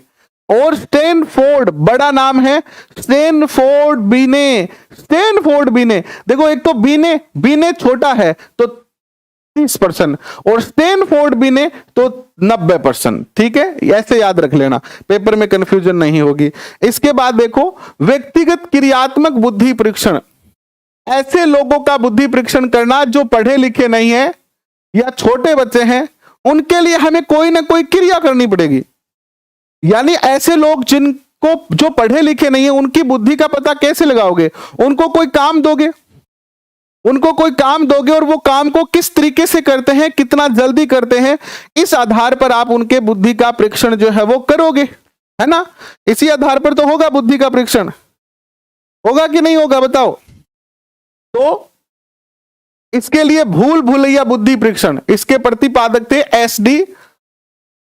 और स्टैनफोर्ड बड़ा नाम है, स्टैनफोर्ड बीने। स्टैनफोर्ड बीने, देखो एक तो बीने, बीने छोटा है तो 30% और स्टैनफोर्ड बीने तो 90%। ठीक है, ऐसे याद रख लेना, पेपर में कंफ्यूजन नहीं होगी। इसके बाद देखो व्यक्तिगत क्रियात्मक बुद्धि परीक्षण। ऐसे लोगों का बुद्धि परीक्षण करना जो पढ़े लिखे नहीं है या छोटे बच्चे हैं, उनके लिए हमें कोई ना कोई क्रिया करनी पड़ेगी। यानी ऐसे लोग जिनको जो पढ़े लिखे नहीं है उनकी बुद्धि का पता कैसे लगाओगे? उनको कोई काम दोगे, उनको कोई काम दोगे और वो काम को किस तरीके से करते हैं, कितना जल्दी करते हैं, इस आधार पर आप उनके बुद्धि का परीक्षण जो है वो करोगे, है ना। इसी आधार पर तो होगा बुद्धि का परीक्षण, होगा कि नहीं होगा बताओ। तो इसके लिए भूल भुलैया बुद्धि परीक्षण, इसके प्रतिपादक थे एसडी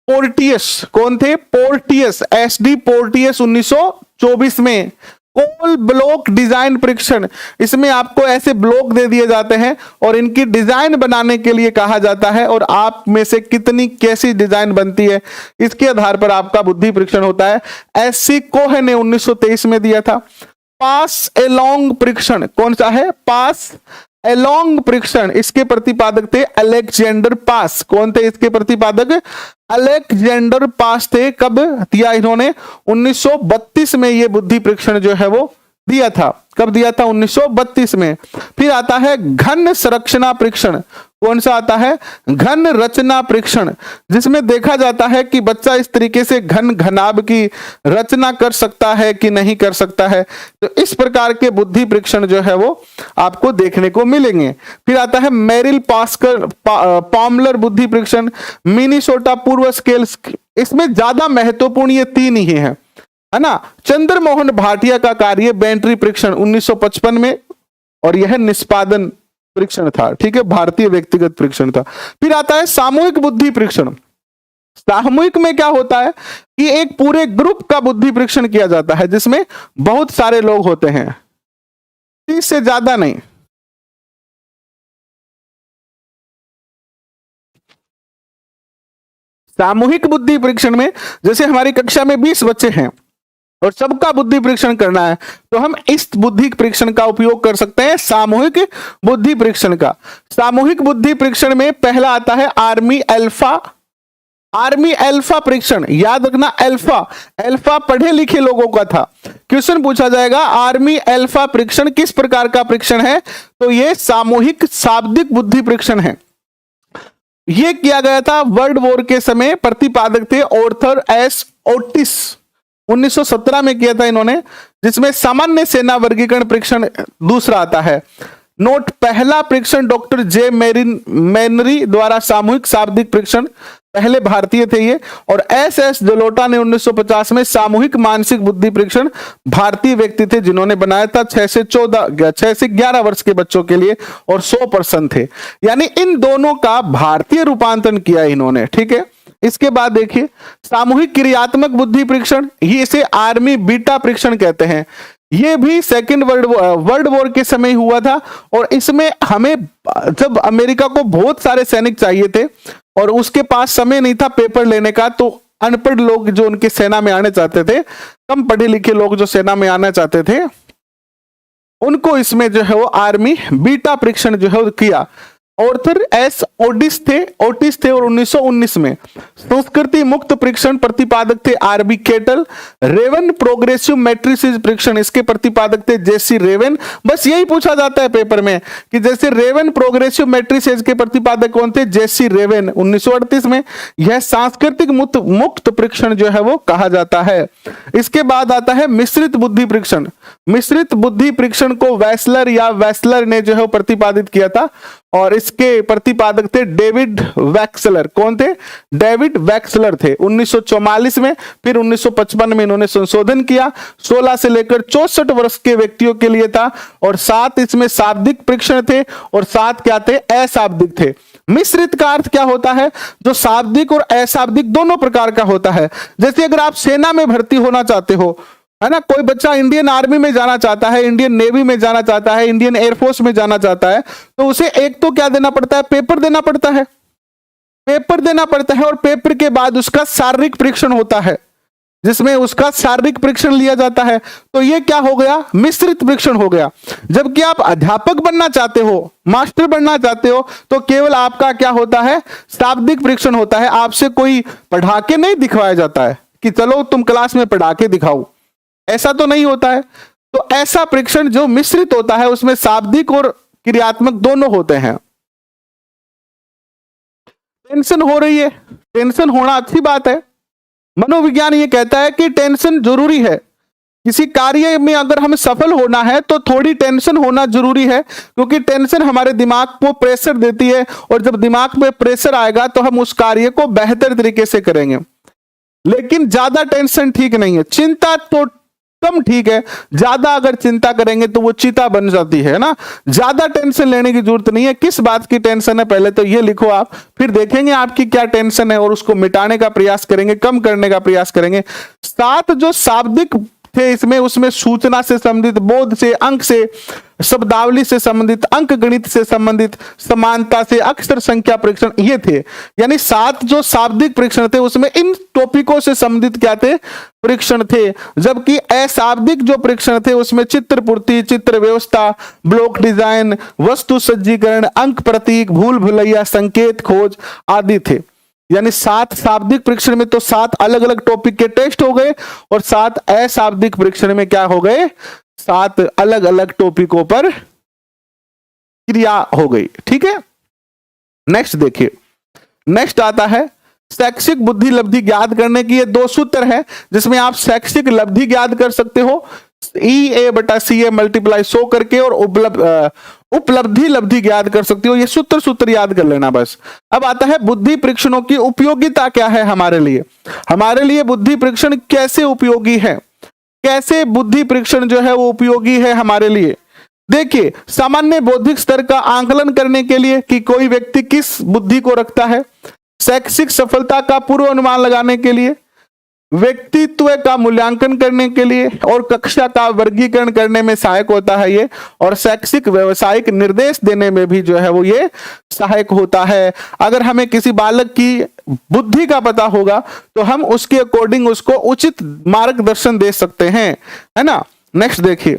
पोर्टियस। कौन थे? पोर्टियस, एसडी पोर्टियस 1924 में। कोल ब्लॉक डिजाइन परीक्षण, इसमें आपको ऐसे ब्लॉक दे दिए जाते हैं और इनकी डिजाइन बनाने के लिए कहा जाता है और आप में से कितनी कैसी डिजाइन बनती है इसके आधार पर आपका बुद्धि परीक्षण होता है। एससी कोहे ने 1923 में दिया था। पास एलोंग परीक्षण, कौन सा है? पास एलोंग परीक्षण, इसके प्रतिपादक थे अलेक्जेंडर पास। कौन थे इसके प्रतिपादक? अलेक्जेंडर पास थे। कब दिया इन्होंने? 1932 में ये बुद्धि परीक्षण जो है वो दिया था। कब दिया था? 1932 में। फिर आता है घन संरचना परीक्षण। कौन सा आता है? घन रचना परीक्षण, जिसमें देखा जाता है कि बच्चा इस तरीके से घन घनाभ की रचना कर सकता है कि नहीं कर सकता है। तो इस प्रकार के बुद्धि परीक्षण जो है वो आपको देखने को मिलेंगे। फिर आता है मेरिल पास्कल पामलर बुद्धि परीक्षण, मिनीसोटा पूर्व स्केल। इसमें ज्यादा महत्वपूर्ण ये 3 ही है। है ना। चंद्रमोहन भाटिया का कार्य बैटरी परीक्षण 1955 में, और यह निष्पादन परीक्षण था, ठीक है, भारतीय व्यक्तिगत परीक्षण था। फिर आता है सामूहिक बुद्धि परीक्षण। सामूहिक में क्या होता है कि एक पूरे ग्रुप का बुद्धि परीक्षण किया जाता है जिसमें बहुत सारे लोग होते हैं, 30 से ज्यादा नहीं। सामूहिक बुद्धि परीक्षण में जैसे हमारी कक्षा में 20 बच्चे हैं और सबका बुद्धि परीक्षण करना है, तो हम इस बुद्धि परीक्षण का उपयोग कर सकते हैं, सामूहिक बुद्धि परीक्षण का। सामूहिक बुद्धि परीक्षण में पहला आता है आर्मी अल्फा। आर्मी अल्फा परीक्षण, याद रखना, अल्फा, अल्फा पढ़े लिखे लोगों का था। क्वेश्चन पूछा जाएगा आर्मी अल्फा परीक्षण किस प्रकार का परीक्षण है, तो यह सामूहिक शाब्दिक बुद्धि परीक्षण है। यह किया गया था वर्ल्ड वॉर के समय, प्रतिपादक थे ऑर्थर एस ओटिस, 1917 में किया था इन्होंने, जिसमें सामान्य सेना वर्गीकरण परीक्षण दूसरा आता है। नोट, पहला परीक्षण डॉक्टर जे मेनरी द्वारा सामूहिक शाब्दिक परीक्षण, पहले भारतीय थे ये, और एस एस जलोटा ने 1950 में सामूहिक मानसिक बुद्धि परीक्षण, भारतीय व्यक्ति थे जिन्होंने बनाया था, 6 से 11 वर्ष के बच्चों के लिए, और 100% थे, यानी इन दोनों का भारतीय रूपांतरण किया इन्होंने, ठीक है। इसके बाद देखिए सामूहिक क्रियात्मक बुद्धि परीक्षण, ये इसे आर्मी बीटा परीक्षण कहते हैं। ये भी सेकेंड वर्ल्ड वॉर के समय हुआ था, और इसमें हमें जब अमेरिका को बहुत सारे सैनिक चाहिए थे और उसके पास समय नहीं था पेपर लेने का, तो अनपढ़ लोग जो उनके सेना में आने चाहते थे, कम पढ़े लिखे लोग जो सेना में आना चाहते थे, उनको इसमें जो है वो आर्मी बीटा परीक्षण जो है वो किया। ऑर्थर एस ओटिस थे और 1919 में संस्कृति मुक्त परीक्षण प्रतिपादक थे RB Cattell. Raven progressive matrices परीक्षण, इसके प्रतिपादक थे जेसी रेवन। बस यही पूछा जाता है पेपर में कि जैसे रेवन प्रोग्रेसिव मैट्रिसेस के प्रतिपादक कौन थे, जेसी रेवन, 1938 में। यह सांस्कृतिक मुक्त परीक्षण जो है वो कहा जाता है। इसके बाद आता है मिश्रित बुद्धि परीक्षण। मिश्रित बुद्धि परीक्षण को वैसलर ने जो है प्रतिपादित किया था, और इसके प्रतिपादक थे डेविड वैक्सलर। कौन थे? डेविड वैक्सलर थे 1944 में। फिर 1955 में इन्होंने संशोधन किया, 16 से लेकर 64 वर्ष के व्यक्तियों के लिए था, और 7 इसमें शाब्दिक परीक्षण थे और 7 क्या थे? अशाब्दिक थे। मिश्रित का अर्थ क्या होता है? जो शाब्दिक और अशाब्दिक दोनों प्रकार का होता है। जैसे अगर आप सेना में भर्ती होना चाहते हो, है ना, कोई बच्चा इंडियन आर्मी में जाना चाहता है, इंडियन नेवी में जाना चाहता है, इंडियन एयरफोर्स में जाना चाहता है, तो उसे एक तो क्या देना पड़ता है? पेपर देना पड़ता है। पेपर देना पड़ता है, और पेपर के बाद उसका शारीरिक परीक्षण होता है, जिसमें उसका शारीरिक परीक्षण लिया जाता है। तो ये क्या हो गया? मिश्रित परीक्षण हो गया। जबकि आप अध्यापक बनना चाहते हो, मास्टर बनना चाहते हो, तो केवल आपका क्या होता है? शाब्दिक परीक्षण होता है। आपसे कोई पढ़ा के नहीं दिखवाया जाता है कि चलो तुम क्लास में पढ़ा के दिखाओ, ऐसा तो नहीं होता है। तो ऐसा परीक्षण जो मिश्रित होता है उसमें शाब्दिक और क्रियात्मक दोनों होते हैं। टेंशन हो रही है, टेंशन होना अच्छी बात है। मनोविज्ञान ये कहता है कि टेंशन जरूरी है। किसी कार्य में अगर हमें सफल होना है तो थोड़ी टेंशन होना जरूरी है, क्योंकि टेंशन हमारे दिमाग को प्रेशर देती है, और जब दिमाग में प्रेशर आएगा तो हम उस कार्य को बेहतर तरीके से करेंगे। लेकिन ज्यादा टेंशन ठीक नहीं है। चिंता तो कम ठीक है, ज्यादा अगर चिंता करेंगे तो वो चिता बन जाती है ना। ज्यादा टेंशन लेने की जरूरत नहीं है। किस बात की टेंशन है पहले तो ये लिखो आप, फिर देखेंगे आपकी क्या टेंशन है और उसको मिटाने का प्रयास करेंगे, कम करने का प्रयास करेंगे। 7 जो शाब्दिक थे इसमें, उसमें सूचना से संबंधित, बोध से, अंक से, शब्दावली से संबंधित, अंक गणित से संबंधित, समानता से, अक्षर संख्या परीक्षण, ये थे। यानी 7 जो शाब्दिक परीक्षण थे उसमें इन टॉपिकों से संबंधित क्या थे? परीक्षण थे। जबकि अशाब्दिक जो परीक्षण थे उसमें चित्र पूर्ति, चित्र व्यवस्था, ब्लॉक डिजाइन, वस्तु सज्जीकरण, अंक प्रतीक, भूल भुलैया, संकेत खोज आदि थे। यानी 7 शाब्दिक परीक्षण में तो 7 अलग अलग टॉपिक के टेस्ट हो गए, और 7 अशाब्दिक परीक्षण में क्या हो गए? 7 अलग अलग टॉपिकों पर क्रिया हो गई। ठीक है, नेक्स्ट देखिए। नेक्स्ट आता है शैक्षिक बुद्धि लब्धि ज्ञात करने की। ये 2 सूत्र है जिसमें आप शैक्षिक लब्धि ज्ञात कर सकते हो, EA/CA मल्टीप्लाई 100 करके, और उपलब्धि लब्धि ज्ञात कर सकते हो। ये सूत्र याद कर लेना बस। अब आता है बुद्धि परीक्षणों की उपयोगिता क्या है हमारे लिए। हमारे लिए बुद्धि परीक्षण कैसे उपयोगी है? कैसे बुद्धि परीक्षण जो है वो उपयोगी है हमारे लिए। देखिए, सामान्य बौद्धिक स्तर का आंकलन करने के लिए कि कोई व्यक्ति किस बुद्धि को रखता है, शैक्षिक सफलता का पूर्व अनुमान लगाने के लिए, व्यक्तित्व का मूल्यांकन करने के लिए और कक्षा का वर्गीकरण करने में सहायक होता है ये, और शैक्षिक व्यवसायिक निर्देश देने में भी जो है वो ये सहायक होता है। अगर हमें किसी बालक की बुद्धि का पता होगा तो हम उसके अकॉर्डिंग उसको उचित मार्गदर्शन दे सकते हैं, है ना। नेक्स्ट देखिए,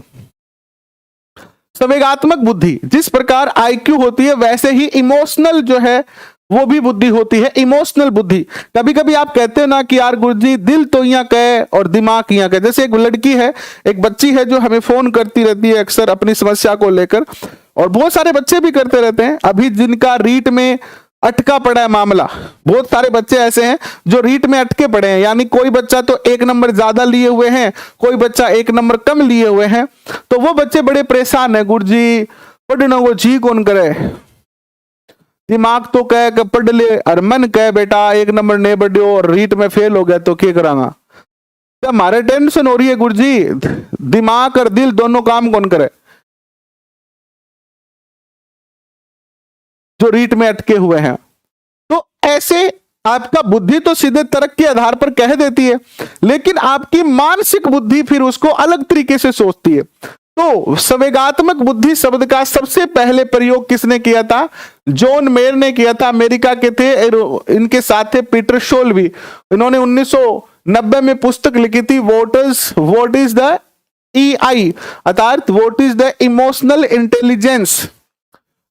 संवेगात्मक बुद्धि, जिस प्रकार आईक्यू होती है वैसे ही इमोशनल जो है वो भी बुद्धि होती है, इमोशनल बुद्धि। कभी कभी आप कहते हो ना कि यार गुरुजी दिल तो यहाँ कहे और दिमाग यहाँ कहे। जैसे एक लड़की है, एक बच्ची है जो हमें फोन करती रहती है अक्सर अपनी समस्या को लेकर, और बहुत सारे बच्चे भी करते रहते हैं अभी जिनका रीट में अटका पड़ा है मामला। बहुत सारे बच्चे ऐसे हैं जो रीट में अटके पड़े हैं, यानी कोई बच्चा तो 1 नंबर ज्यादा लिए हुए हैं, कोई बच्चा 1 नंबर कम लिए हुए हैं। तो वो बच्चे बड़े परेशान है, गुरुजी पढ़ना को जी कौन करे, दिमाग तो कह के पढ़ ले और मन कह बेटा 1 नंबर नहीं बढ़ियो और रीट में फेल हो गया तो क्या करांगा। क्या हमारे टेंशन हो रही है गुरुजी, दिमाग और दिल दोनों काम कौन करे, जो रीट में अटके हुए हैं। तो ऐसे आपका बुद्धि तो सीधे तर्क के आधार पर कह देती है, लेकिन आपकी मानसिक बुद्धि फिर उसको अलग तरीके से सोचती है। तो संवेगात्मक बुद्धि शब्द का सबसे पहले प्रयोग किसने किया था? जॉन मेयर ने किया था, अमेरिका के थे। इनके साथ थे पीटर शोल्वी। इन्होंने 1990 में पुस्तक लिखी थी व्हाट इज द EI, अर्थात what is the emotional intelligence.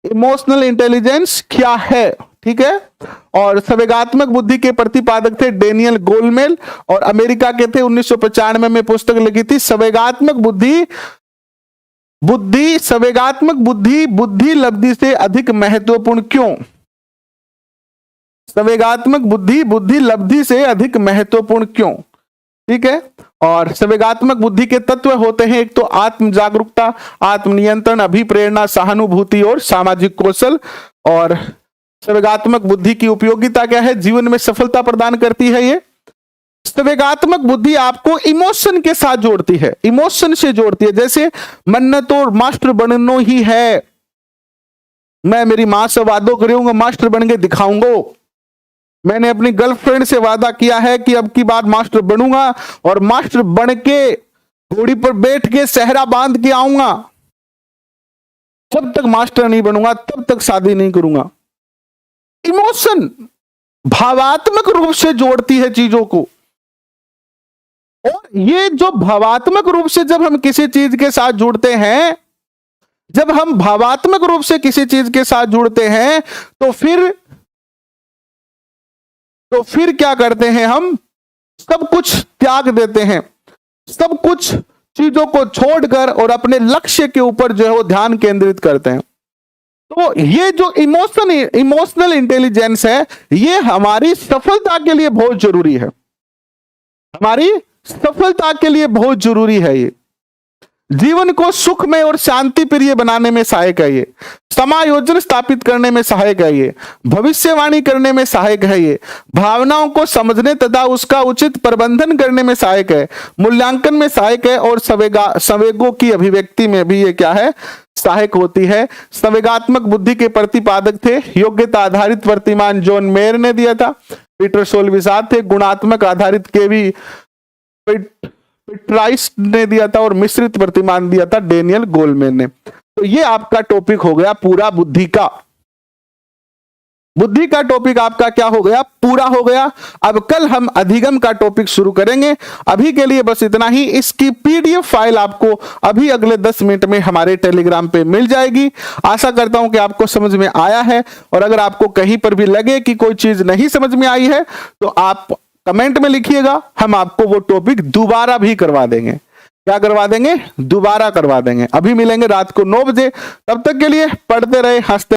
Emotional intelligence क्या है, ठीक है। और संवेगात्मक बुद्धि के प्रतिपादक थे डेनियल गोलमेल, और अमेरिका के थे। 1995 में पुस्तक लिखी थी संवेगात्मक बुद्धि बुद्धि लब्धि से अधिक महत्वपूर्ण क्यों। संवेगात्मक बुद्धि लब्धि से अधिक महत्वपूर्ण क्यों, ठीक है। और संवेगात्मक बुद्धि के तत्व होते हैं, एक तो आत्म जागरूकता, आत्मनियंत्रण, अभिप्रेरणा, सहानुभूति और सामाजिक कौशल। और संवेगात्मक बुद्धि की उपयोगिता क्या है? जीवन में सफलता प्रदान करती है ये। संवेगात्मक बुद्धि आपको इमोशन के साथ जोड़ती है, इमोशन से जोड़ती है। जैसे मन्नत और मास्टर बननो ही है, मैं मेरी मां से वादा करूंगा मास्टर बन के दिखाऊंगा। मैंने अपनी गर्लफ्रेंड से वादा किया है कि अब की बार मास्टर बनूंगा और मास्टर बन के घोड़ी पर बैठ के सहरा बांध के आऊंगा। जब तक मास्टर नहीं बनूंगा तब तक शादी नहीं करूंगा। इमोशन भावात्मक रूप से जोड़ती है चीजों को, और ये जो भावात्मक रूप से जब हम किसी चीज के साथ जुड़ते हैं, जब हम भावात्मक रूप से किसी चीज के साथ जुड़ते हैं तो फिर क्या करते हैं? हम सब कुछ त्याग देते हैं, सब कुछ चीजों को छोड़कर और अपने लक्ष्य के ऊपर जो है वो ध्यान केंद्रित करते हैं। तो ये जो इमोशनल इंटेलिजेंस है, ये हमारी सफलता के लिए बहुत जरूरी है, हमारी सफलता के लिए बहुत जरूरी है। ये जीवन को सुखमय और शांति प्रिय बनाने में सहायक है, ये समायोजन स्थापित करने में सहायक है, ये भविष्यवाणी करने में सहायक है, ये भावनाओं को समझने तथा उसका उचित प्रबंधन करने में सहायक है, मूल्यांकन में सहायक है, और संवेगों की अभिव्यक्ति में भी ये क्या है? सहायक होती है। संवेगात्मक बुद्धि के प्रतिपादक थे, योग्यता आधारित प्रतिमान जॉन मेयर ने दिया था, पीटर शोल्वी साथ थे। गुणात्मक आधारित के भी पिट्राइस ने दिया था, और मिश्रित प्रतिमान दिया था डेनियल गोलमेन ने। तो ये आपका टॉपिक हो गया पूरा बुद्धि का टॉपिक आपका क्या हो गया? पूरा हो गया। अब कल हम अधिगम का टॉपिक शुरू करेंगे। अभी के लिए बस इतना ही। इसकी PDF फाइल आपको अभी अगले 10 मिनट में हमारे टेलीग्राम पे मिल जाएगी। आशा करता हूं कि आपको समझ में आया है, और अगर आपको कहीं पर भी लगे कि कोई चीज नहीं समझ में आई है तो आप कमेंट में लिखिएगा, हम आपको वो टॉपिक दोबारा भी करवा देंगे। क्या करवा देंगे? दोबारा करवा देंगे। अभी मिलेंगे रात को 9 बजे। तब तक के लिए पढ़ते रहे, हंसते